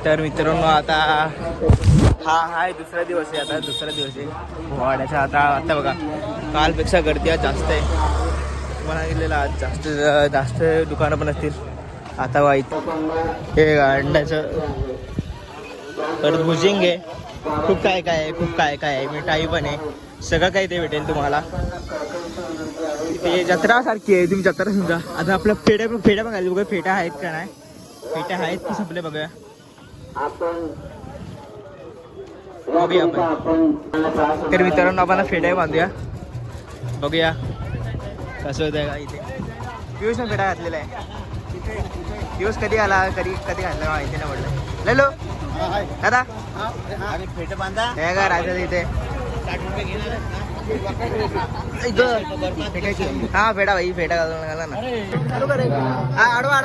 तर मित्रांनो आता हा आहे दुसरा दिवस आहे. आता दुसरा दिवस आहे पोवाड्याचा. आता बघा कालपेक्षा गर्दी आज जास्त आहे. तुम्हाला गेलेलं आज जास्त दुकानं पण असतील. आता वाईट हे अंड्याचं परत भुजिंग आहे. खूप काय आहे मिठाई पण आहे. सगळं काही ते भेटेल तुम्हाला. ते जत्रा सारखी आहे. तुम्ही जत्रा समजा. आता आपल्या फेड्या बघायला बघा फेट्या आहेत का नाही. फेट्या आहेत की संपले बघूया आपण. तर मित्रांनो आपण फेट्या बांधूया बघूया कसं होतं का. इथे पियुष ने फेटा घातलेला आहे. पियुष कधी आला कधी घातला माहिती नाही पडलं. ललो दादा फेट बांधा हे का राहायचं इथे. हा फेटा भाई फेटा घालून ना. हा आडवा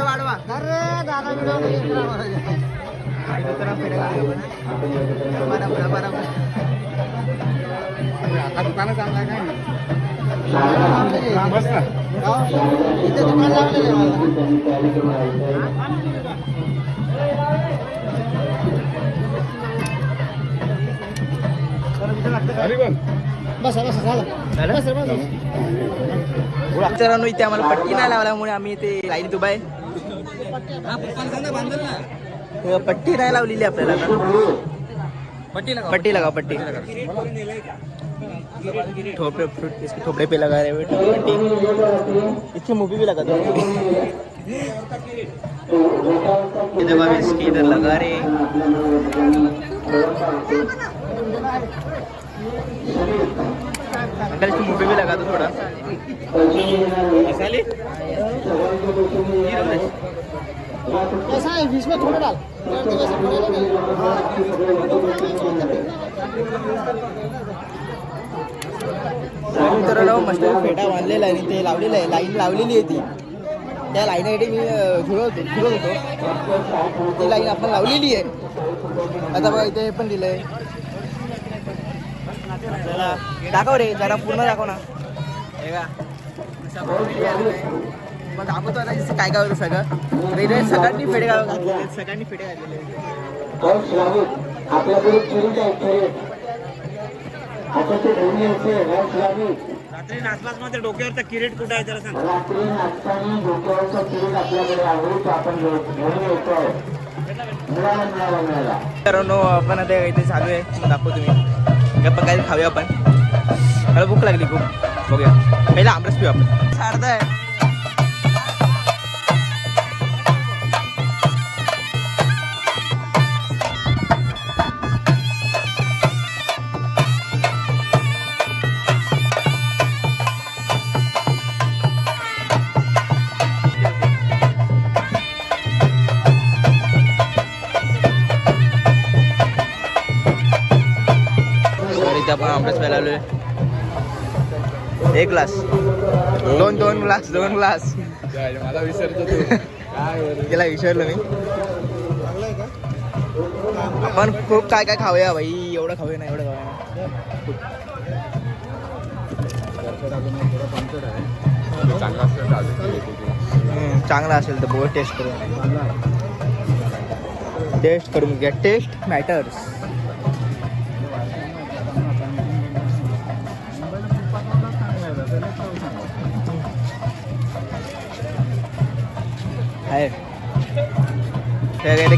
दुकान चांगला काय मित्रांनो इथे आम्हाला पट्टी नाही लावल्यामुळे आम्ही इथे लाईन उभा आहे. पट्टी नाही लावलेली आपल्याला. पट्टी लगा पट्टी थोपड़े पे लगा रहे पट्टी. इसकी मूवी भी लगा दो. इसकी इधर लगा रहे. अंकल इसकी मूवी भी लगा दो थोड़ा. ऐसा है बीच में थोड़ा डाल. मित्रांनो मस्त फेटा बांधलेला आहे आणि ते लावलेलं आहे. लाईन लावलेली आहे ती. त्या लाईनसाठी मी झुलत होतो. ती लाईन आपण लावलेली आहे. आता बघा इथे पण दिलंय. दाखव रे जरा पूर्ण दाखव ना. हे का मग दाखवतो आता जसं काय होतं सगळं. रेल्वे सगळ्यांनी फेडे घातलेले. रात्री नाचलास मध्ये डोक्यावरचा किरीट कुठे आहे जरा सांग. मित्रांनो आपण आता इथे चालू आहे. दाखवतो तुम्ही आपण काय खाऊया. आपण मला भूक लागली खूप. बघूया पहिला आमरस पिऊ आपण. सारखं आहे आपण आमरस प्यायला आलोय. एक ग्लास दोन ग्लास मला विसरतो तू. त्याला विसरलो मी. आपण खूप काय खाऊया भाई. एवढं खाऊया ना चांगला असेल तर बोल टेस्ट करून घ्या. Taste matters. आहे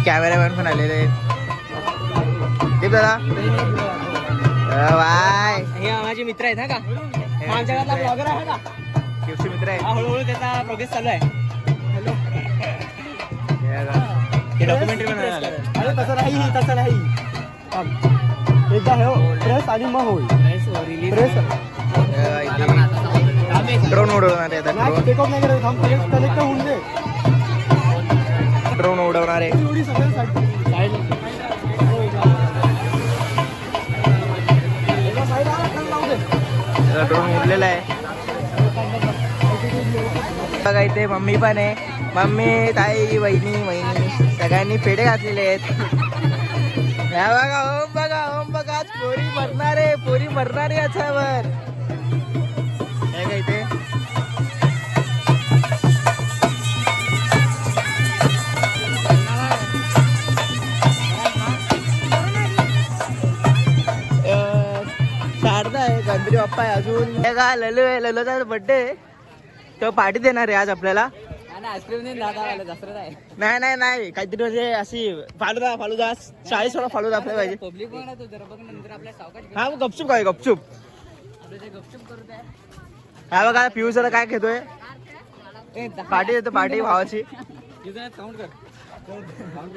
कॅमेरामॅन पण आलेले आहेत. दादा बाय. हे माझे मित्र आहेत. हा का आमच्या घरातला ब्लॉगर आहे का शिवशी मित्र आहे. हळूहळू त्याचा प्रोग्रेस चालू आहे. डॉक्युमेंटरी बनवायला. अरे तसं नाही एकदा हे प्रेस आणि मग होईल प्रेस. ड्रोन उडवणार आहे. टेकऑफ नाही करत. थांब कनेक्ट होऊन दे. ड्रोन उडवणार आहे. ड्रोन उडलेला आहे बघा. इथे मम्मी पण आहे. मम्मी ताई वहिनी सगळ्यांनी पेढे घातलेले आहेत. ओम बघा पोरी मरणार आहे याच्यावर. हे का इथे बाप्पा आहे अजून. हे का ललो आहे, ललोचा बर्थडे तो पार्टी देणार आहे आज आपल्याला. आईस्क्रीम नाही नाही नाही काहीतरी म्हणजे अशी फालुदा 40 वाला फालुदा आपल्याला पाहिजे. पब्लिक नंतर आपल्या सावकाश हा मग गपचूप काय गपचूप. हा बघा पियुष जरा काय घेतोय, पार्टी देतो पार्टी भावाची.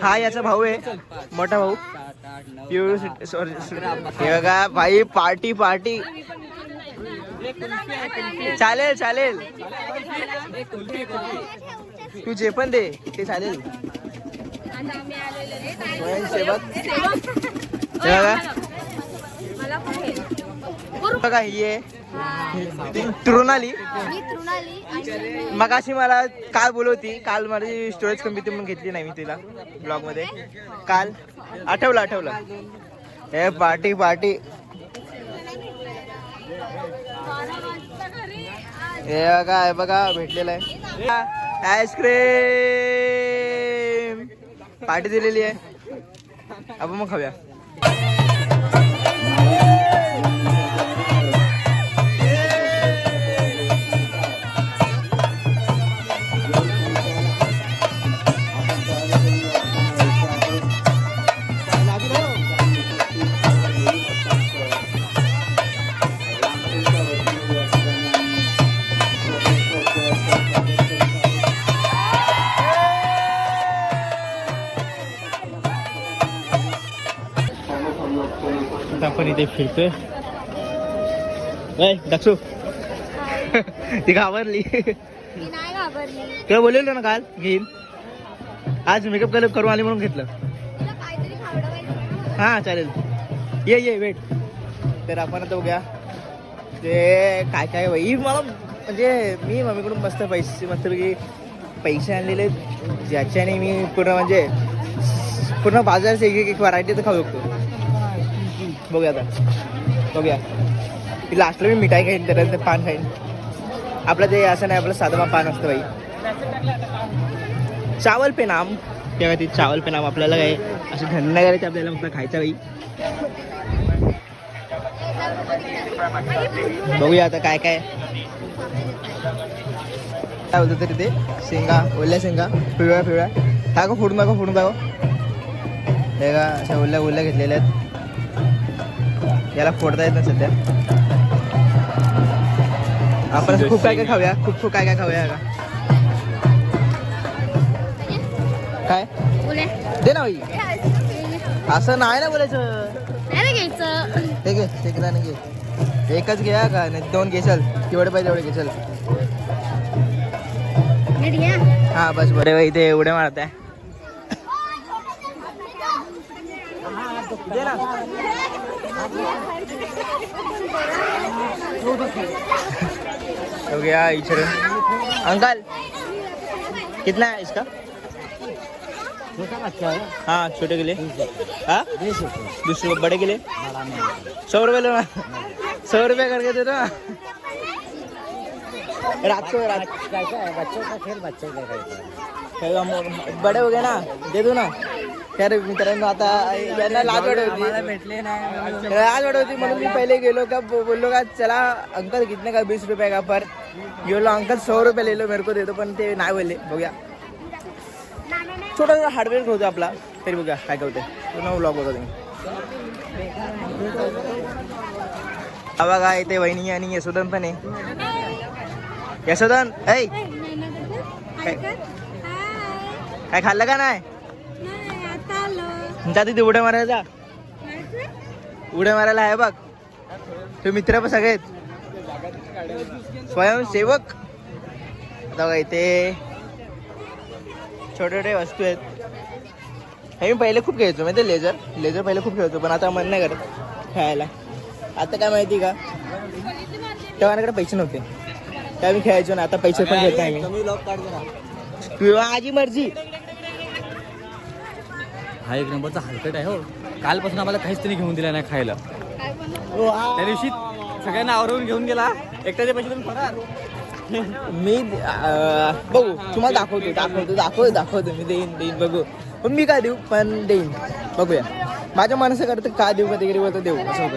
हा याचा भाऊ आहे, मोठा भाऊ पियुष. हे बघा भाई पार्टी पार्टी. चालेल चालेल तू जे पण दे ते चालेल. स्वयंसेवक बघा ही आहे तृणाली. मगाशी मला काल बोलवती, काल माझी स्टोरेज कमी होती म्हणून घेतली नाही मी तिला ब्लॉग मध्ये. काल आठवलं हे पार्टी पार्टी. हे बघा भेटलेलं आहे आईस्क्रीम. पार्टी दिलेली आहे आपण मग खाऊया. आपण इथे फिरतोय. दक्षू ती घाबरली. तुला बोललेलो ना काल घेईन, आज मेकअप करून आली म्हणून घेतलं. हा चालेल ये वेट. तर आपण आता बघूया ते काय काय बाई. मला म्हणजे मी मम्मीकडून पैसे आणलेले ज्याच्याने मी पूर्ण बाजाराची एक व्हरायटी तर खाऊ शकतो. बघूया लास्टला मी मिठाई खाईन, त्यानंतर पान खाईन. आपलं ते असं नाही, आपलं साधं पान असतं बाई. चावल पे नाम तेव्हा ती चावल पे नाम आपल्याला काय असं थंड नाही करायचं, आपल्याला मग खायचं बाई. बघूया आता काय काय होतं तरी ते शेंगा, ओल्या शेंगा पिवळ्या टाको फोडून दाखव. हे का अशा ओल्या घेतलेल्या आहेत. याला फोडता येत ना सध्या. आपण खूप काय खाऊया, खूप काय खाऊया का काय दे ना बाई. असं नाही ना बोलायचं. हे घे शेकला नाही घे, एकच घ्या का नाही 2 घेशाल, तेवढे पाहिजे तेवढे घेशाल. हा बस बरे बाई. इथे उड्या मारताय दे ना. हो गया इधर. अंकल कितना है इसका? हाँ छोटे के लिए. हाँ 20 रुपये, बड़े के लिए 100 रुपये लो ना. 100 रुपये करके दे दो ना. रात बच्चों का खेल बच्चे बड़े हो गए ना, दे दो ना. अरे मित्रांनो आता यांना लाज वाटत होती म्हणून मी पहिले गेलो का बोललो का चला अंकल कितने का 20 रुपये का पर. बोललो अंकल 100 रुपये ले लो मेरे को दे दो, पण ते नाही बोलले. बघूया छोटा हार्डवेअर होतो आपला, तरी बघूया काय काय होते. पुन्हा व्लॉग बघा तुम्ही. बघा इथे वहिनी आणि यशोधन पण आहे. यशोधन ऐ काय खाल्लं का नाही? जा तिथे उड्या मारायला आहे बघ. ते मित्र पण सगळे स्वयंसेवक. बघा इथे छोटे वस्तू आहेत. हे मी पहिले खूप खेळायचो माहिती. लेझर पहिले खूप खेळतो, पण आता मन नाही करत खेळायला. आता काय माहिती का, तेव्हा माझ्याकडे पैसे नव्हते तेव्हा मी खेळायचो ना. आता पैसे पण घेत नाही मी, किंवा माझी मर्जी. हा एक नंबरचा हलकट आहे हो. कालपासून आम्हाला काहीच त्यांनी घेऊन दिला नाही खायला. त्या दिवशी सगळ्यांना आवरून घेऊन गेला, एकट्याचे पैसे तुम्ही फरार. मी बघू तुम्हाला दाखवतो मी देईन बघू. पण मी काय देऊ, पण देईन बघूया. माझ्या माणसं करतं का देऊ कधी कधी बोलतो देऊ असं होतं.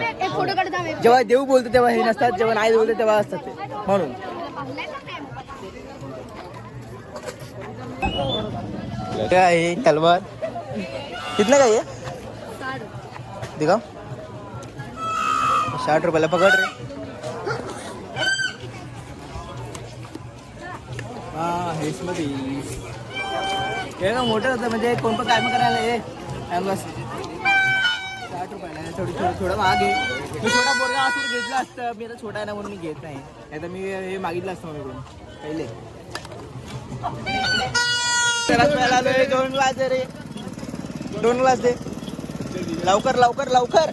जेव्हा देऊ बोलतो तेव्हा हे नसतात, जेव्हा नाही बोलतो तेव्हा असतात ते, म्हणून. क्या आहे तलवार कितना काय आहे दिखाओ. 60 रुपयाला पकड रे. हा हेच मध्ये हे का मोठं होतं म्हणजे कोण पण काय करायला हे बस 60 रुपयाला थोडं महाग आहे. मी छोटा पोरगा असून घेतला असतं, मी आता छोटा आहे ना म्हणून मी घेत नाही, नाही तर मी हे मागितलं असतं म्हणून पहिले. 2 ग्लास दे रे, 2 ग्लास दे लवकर लवकर लवकर.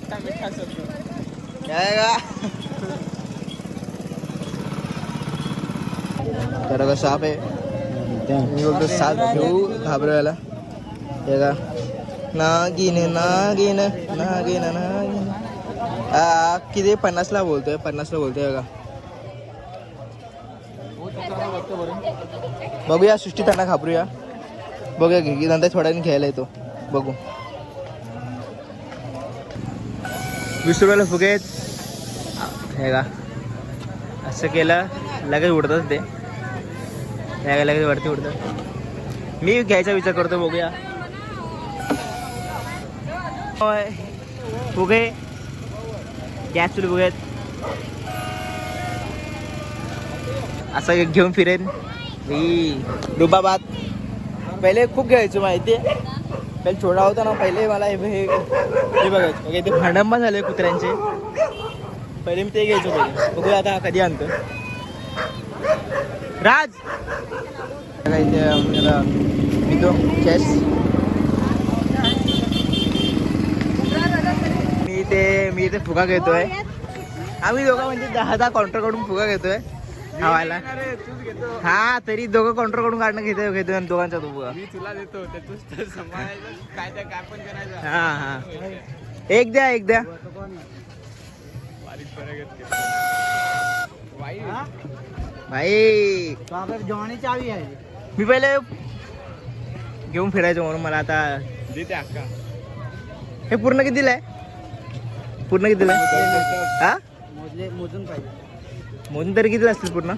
तर का साप आहे, मी बोलतो साप घेऊ घाबरायला. हे का नागिन नागिन नागिन नागिन. किती 50ला बोलतोय, 50ला बोलतोय का. बघूया सृष्टी त्यांना घाबरूया, बघूया की नंतर थोड्या वेळाने घ्यायला येतो, बघू. 20 रुपयाला फुगे हे का. असं केलं लगेच उडतात ते, लगेच वरती उडतात. मी घ्यायचा विचार करतो, बघूया. फुगे गॅस चुली फुगेत असं घेऊन फिरेन. डुबाबाद पहिले खूप घ्यायचो माहिती, पहिले छोटा होता ना, पहिले मला हे बघायचं. ते भांडंबा झाले कुत्र्यांचे, पहिले मी ते घ्यायचो पहिले. बघूया आता कधी आणतो. राज मी तो चेस मी ते फुगा घेतोय. आम्ही दोघं म्हणजे 10 काउंटर कडून फुगा घेतोय खावायला. हा तरी दोघं काउंटर कडून काढणं घेतोय दोघांचा तो फुगा. तुला देतो काय पण करायचं. हा हा एक द्या एक द्या. भाई जेवणाची चावी आहे. मी पहिले घेऊन फिरायचो म्हणून मला आता देते अक्का. हे पूर्ण किती दिलंय, पूर्ण किती दिलंय. हा मोजून पाहिजे. मोजून तरी किती असतील पूर्ण.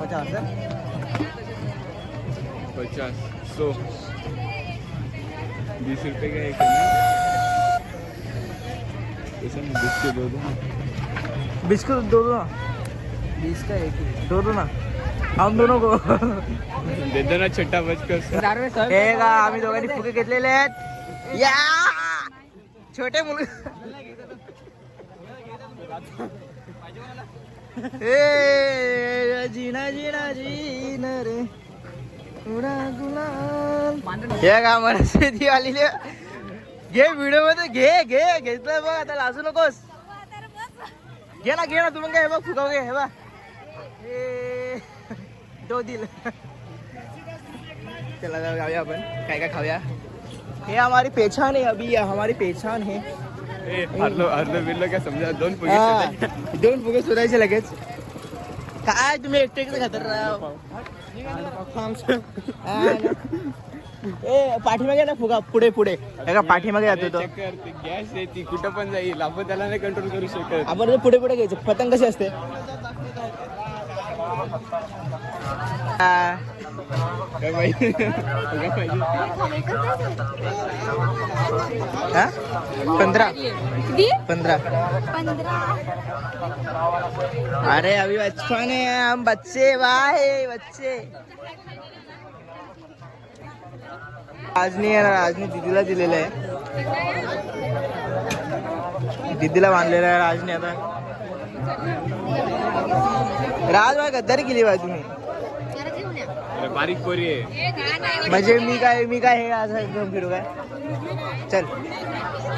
50 100 20 रुपये का एक बिस्किट दो बिस्कुट दो ना, 20 का एक दो ना हम दोनों को दे दो ना छोटा बचकर. हे का आम्ही दोघांनी फुगे घेतलेले आहेत. या छोटे मुलं जीना जीना जीना रे उडा गुलाल. हे का मला शेती आलेली घे व्हिडिओ मध्ये घे घेतलं बघ. आता लाजू नकोस, घे ना तू मग. हे बघ फुगा घे, हे बघ दो दिल. चला जाऊया आपण काय काय खाऊया. हे हमारी पहचान है, अभी हमारी पहचान है. अर्ध बिल्लो काय समजा 2 फुगे शोधायचे लगेच. काय तुम्ही एकटे खातर राव. ए पाठीमागे ना फुगा, पुढे पुढे का पाठीमागे जातो तो. गॅस आहे ती कुठं पण जाईल, आपण त्याला नाही कंट्रोल करू शकत. आपण पुढे पुढे घ्यायचं. पतंग कशी असते. काय पाहिजे 15. अरे अभी बचपन है, हम बच्चे वाहे बच्चे. राजनी दीदीला दिलेलं आहे, दीदीला बांधलेलं आहे राजने. आता राज बाय गद्दारी केली बाय तुम्ही. बारीक पोरी आहे म्हणजे मी काय हे असं घेऊन फिरू काय. चल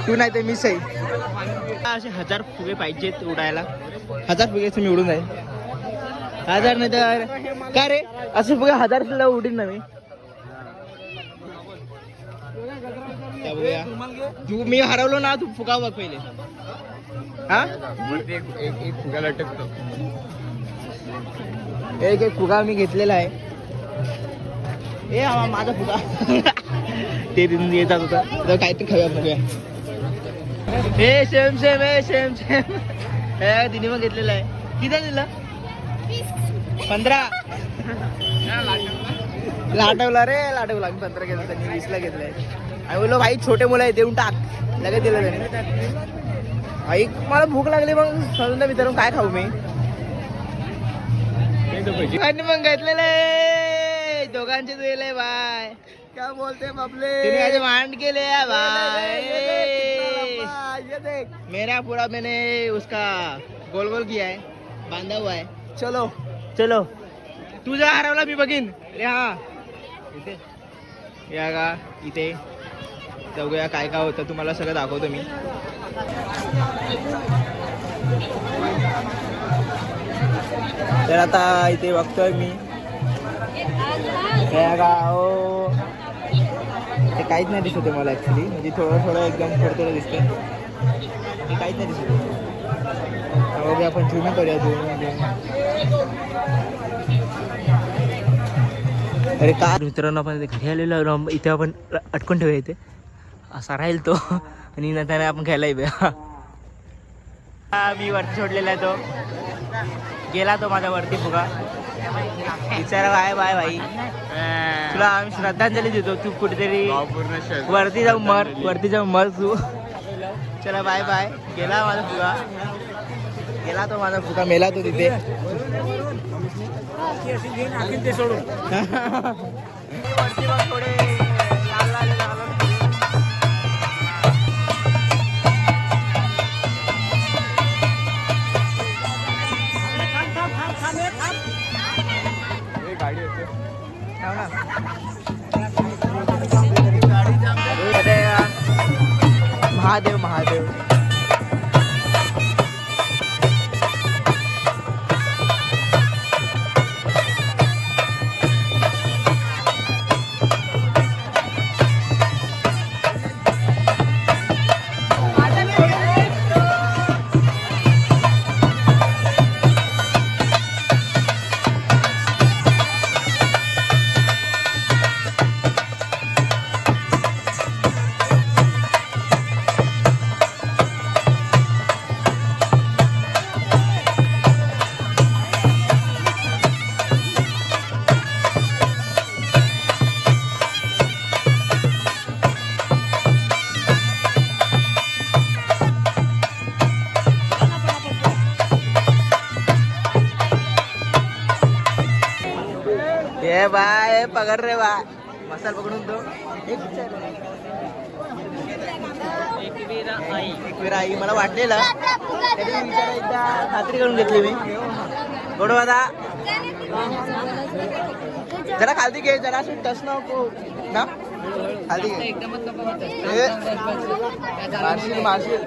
तू नाही तर मी सही. असे 1000 फुगे पाहिजेत उडायला. 1000 फुगे मी उडून जाईल. 1000 नाही तर काय रे, असे फुगे 1000 सुद्धा उडीन ना मी. तू मी हरवलो ना, तू फुगा बघ पहिले. हा एक फुगा लटकतो. एक फुगा मी घेतलेला आहे. ए माझा फुगा ते तिथून येत जात होता तर काहीतरी खाऊया बघूया. हे सेम सेम हे सेम सेम हे तिने मग घेतलेलं आहे. किती दिलं? 15. लाटवला रे लाटवला. 15 घेतलं त्यांनी 20ला घेतलंय. आणि बोललो भाई छोटे मुलं आहे देऊन टाक. लगेच दिलं त्याने. आई मला भूक लागली मग सजून विचारून काय खाऊ मी. आणि मग घेतलेलं आहे दोघांचे दिले बाय. क्या बोलते बाबले तूने आज मांड के ले भाई. ये देख मेरा पूरा मैंने उसका गोल गोल किया है बांधा हुआ है. चलो चलो तू जर हरवला मी बघीन रे. हा इथे या का इथे बघूया काय काय होतं तुम्हाला सगळं दाखवतो मी. तर आता इथे बघतोय मी गाव ते काहीच नाही दिसत मला ॲक्च्युली. म्हणजे थोडं थोडं एकदम थोडं थोडं दिसतंय. ते काहीच नाही दिसत. बघूया आपण झूम करूया झूम. अरे का मित्रांनो आपण घरी आलेलो इथे आपण अटकून ठेवूया इथे असा राहील तो आणि नंतर आपण खेळायला येऊया. मी वरती सोडलेला आहे तो गेला तो माझ्या वरती फुगा. विचारा बाय बाय भाई तुला आम्ही श्रद्धांजली देतो. तू कुठेतरी वरती जाऊन मर तू. चला बाय बाय. गेला माझा फुगा गेला तो माझा फुगा मेला तो तिथे. ते सोडून वरती मग थोडे महादेव महादेव ये बाय पकड रे बा मसाला पकडून तो. एक वेळा आई मला वाटलेलं तरी विचार एकदा खात्री करून घेतली मी. गोडो दादा जरा खालती घे जरा टच नको ना खाली मारशील मारशील.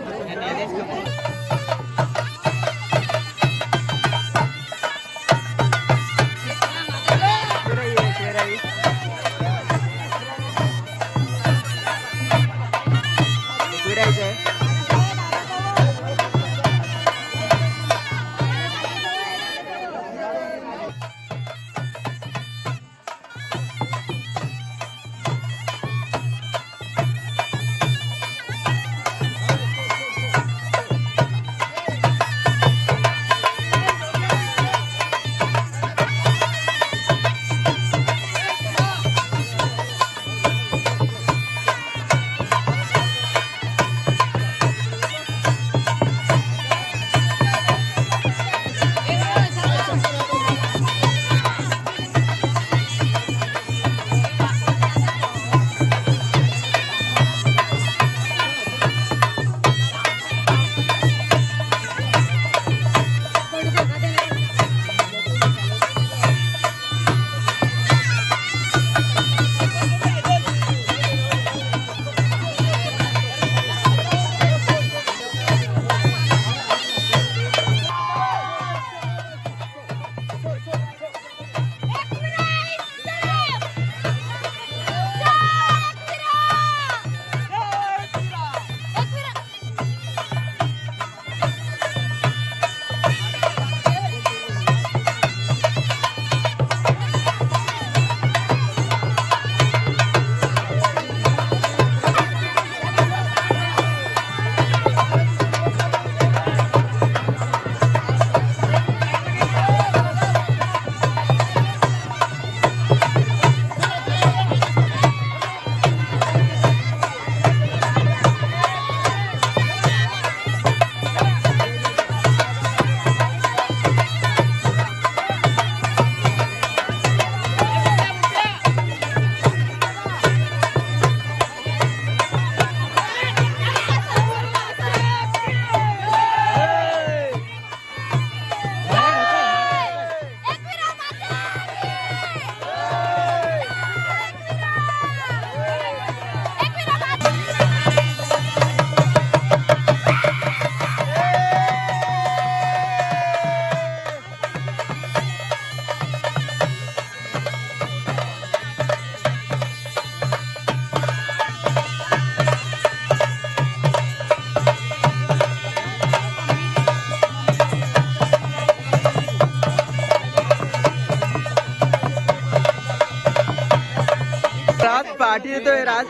पार्टी देतोय राज.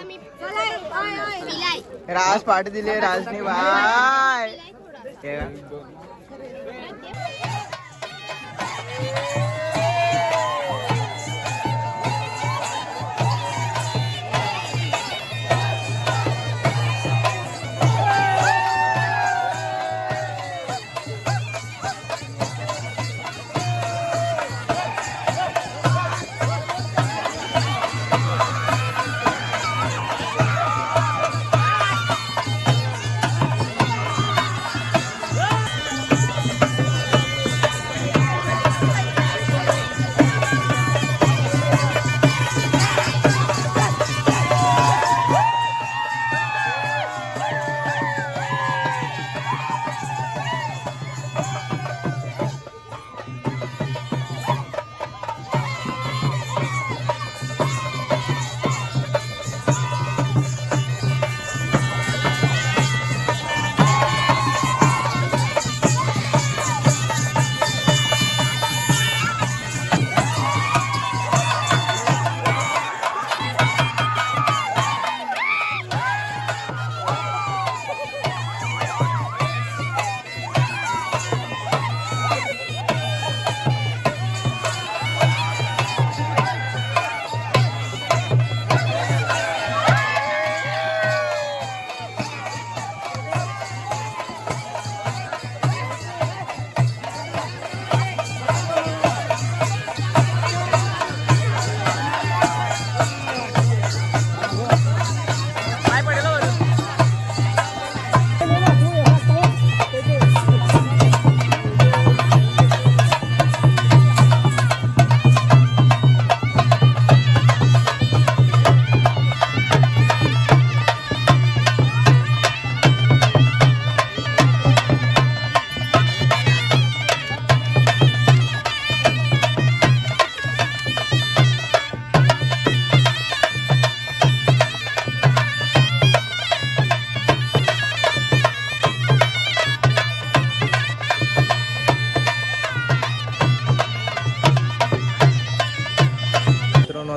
राज पार्टी दिली राजने बाय.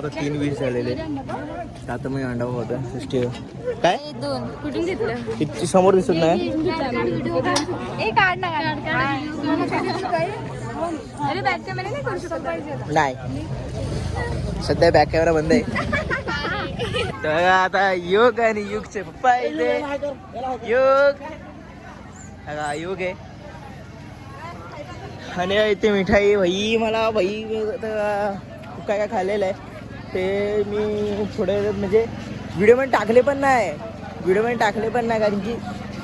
आता 3:20 झालेले. आता मी अंडा होता काय कुठून घेतलं इतकी समोर दिसत नाही. अरे बॅक कॅमेरा नाही करू शकत. नाही सध्या बॅक कॅमेरा बंद आहे. तर आता योग आणि युगचे पप्पा इथे योग योग आहे आणि इथे मिठाई भाई मला भाई खूप काय काय खाल्लेलं आहे ते मी थोडे म्हणजे व्हिडिओमध्ये टाकले पण नाही कारण की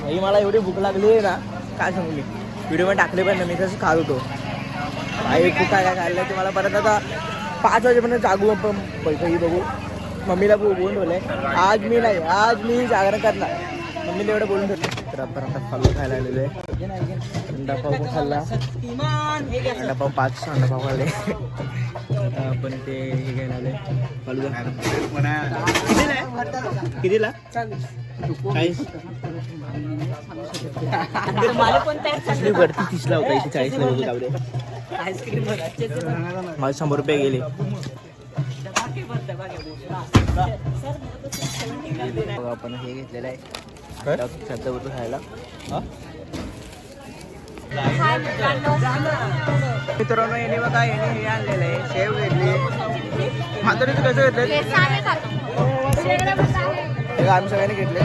भाई मला एवढी भूक लागली आहे ना काय सांगू मी व्हिडिओमध्ये टाकले पण नाही. मी तसं खात होतो भाई खूप काय काय खाल्लं आहे ते मला परत आता 5 वाजेपर्यंत जागू आपण पैसाही बघू. मम्मीला बोलून ठेवलं आज मी जागरण करणार. मम्मीला एवढं बोलून ठेवलं. तर आपण आता फल्लो खायला आलेलो आहे. अंडापाव पण खाल्ला. अंडापाव 5 अंडापाव खाल्ले. आता आपण ते हे घ्यायला आले फालुदा. कितीला 40 वरती 30ला होता. इथे 40ला होतो. जाऊ माझे 100 रुपये गेले. आपण हे घेतलेलं आहे छत्रपती खायला. मित्रांनो याने बघा याने हे आणलेलं आहे शेव घेतली. म्हातारीचं कसं घेतलं आम्ही सगळ्यांनी घेतले.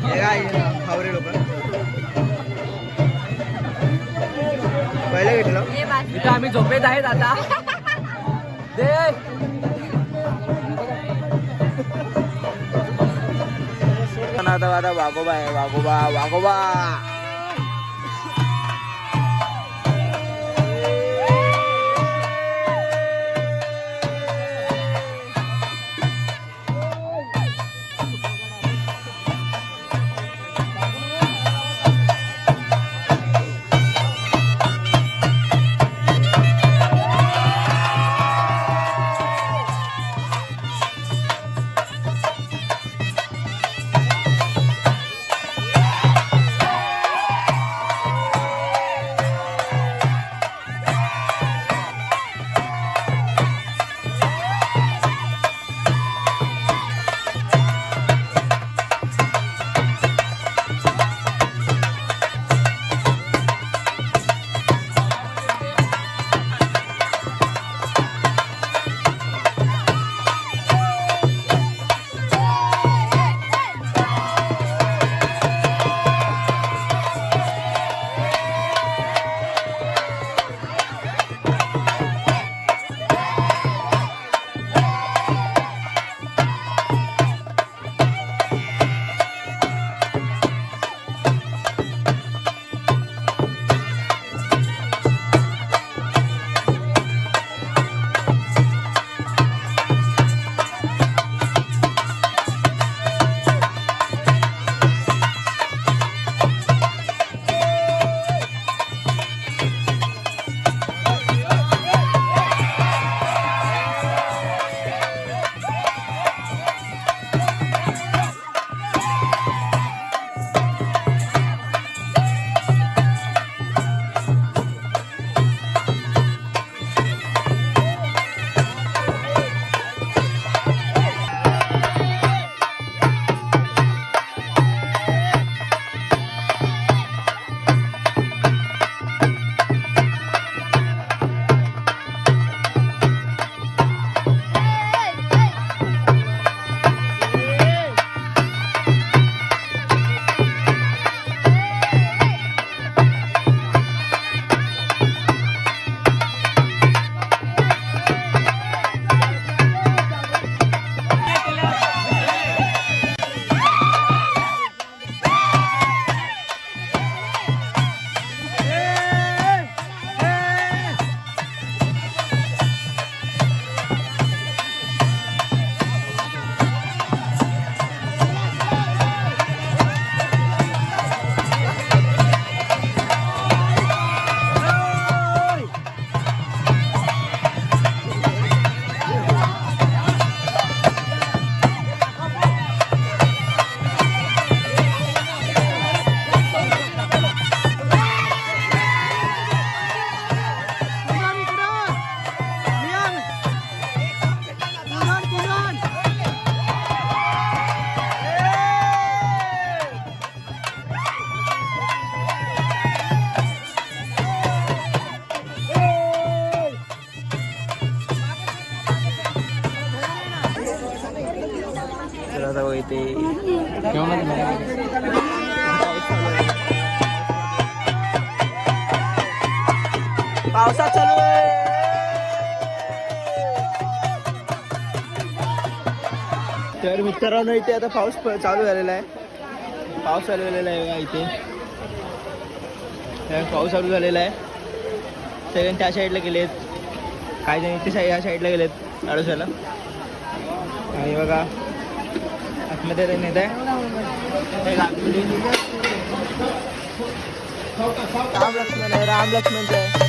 हे काय खावरे लोक पहिलं घेतलं. इथं आम्ही झोपेत आहेत आता. आता वागोबा आहे वागोबा. आता बघ इथे पावसात चालू आहे. तर मित्रांनो इथे आता पाऊस चालू झालेला आहे. पाऊस चालू झालेला आहे बघा इथे. पाऊस चालू झालेला आहे. सगळे त्या साईडला गेलेत, काही जण इथे ह्या साईडला गेलेत आडोशाला. आणि बघा आतमध्ये ते नेत आहे राम लक्ष्मण आहे, राम लक्ष्मणचं आहे.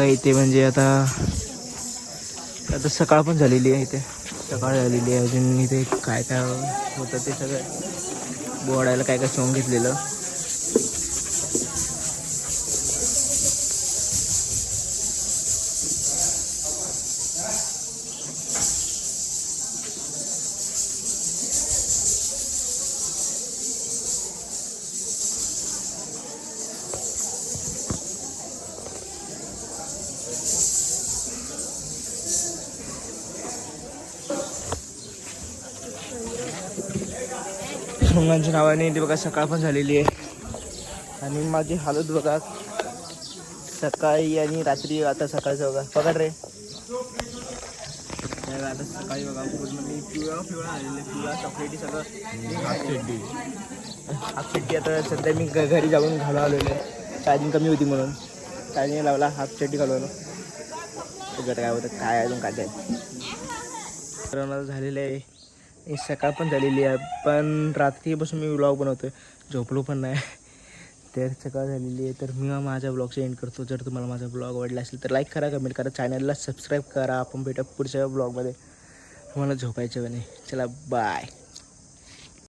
इथे म्हणजे आता सकाळ पण झालेली आहे. इथे सकाळ झालेली आहे. अजून इथे काय काय होतं ते सगळं बोडायला काय काय सॉंग घेतलेलं. सोंगांच्या नावाने इथे बघा सकाळ पण झालेली आहे. आणि माझी हालत बघा सकाळी आणि रात्री. आता सकाळचं बघा पकड रे. आता सकाळी बघा पूर्ण मी पिवळा आलेलं, पिवळा चॉकलेटी सगळं हाफ चड्डी. आता सध्या मी घरी जाऊन घालून आलेलो आहे. चार्जिंग कमी होती म्हणून चार्जिंग लावला, हाफ चड्डी घालवलं. गट काय होतं काय अजून काय झालेलं आहे. सकाळ पण झालेली आहे, पण रात्रीपासून मी व्लॉग बनवतो आहे, झोपलो पण नाही. तर सकाळ झालेली आहे. तर मी माझ्या ब्लॉगचा एंड करतो. जर तुम्हाला माझा ब्लॉग आवडला असेल तर लाईक करा, कमेंट करा, चॅनलला सबस्क्राईब करा. आपण भेटू पुढच्या ब्लॉगमध्ये. तुम्हाला झोपायचं नाही. चला बाय.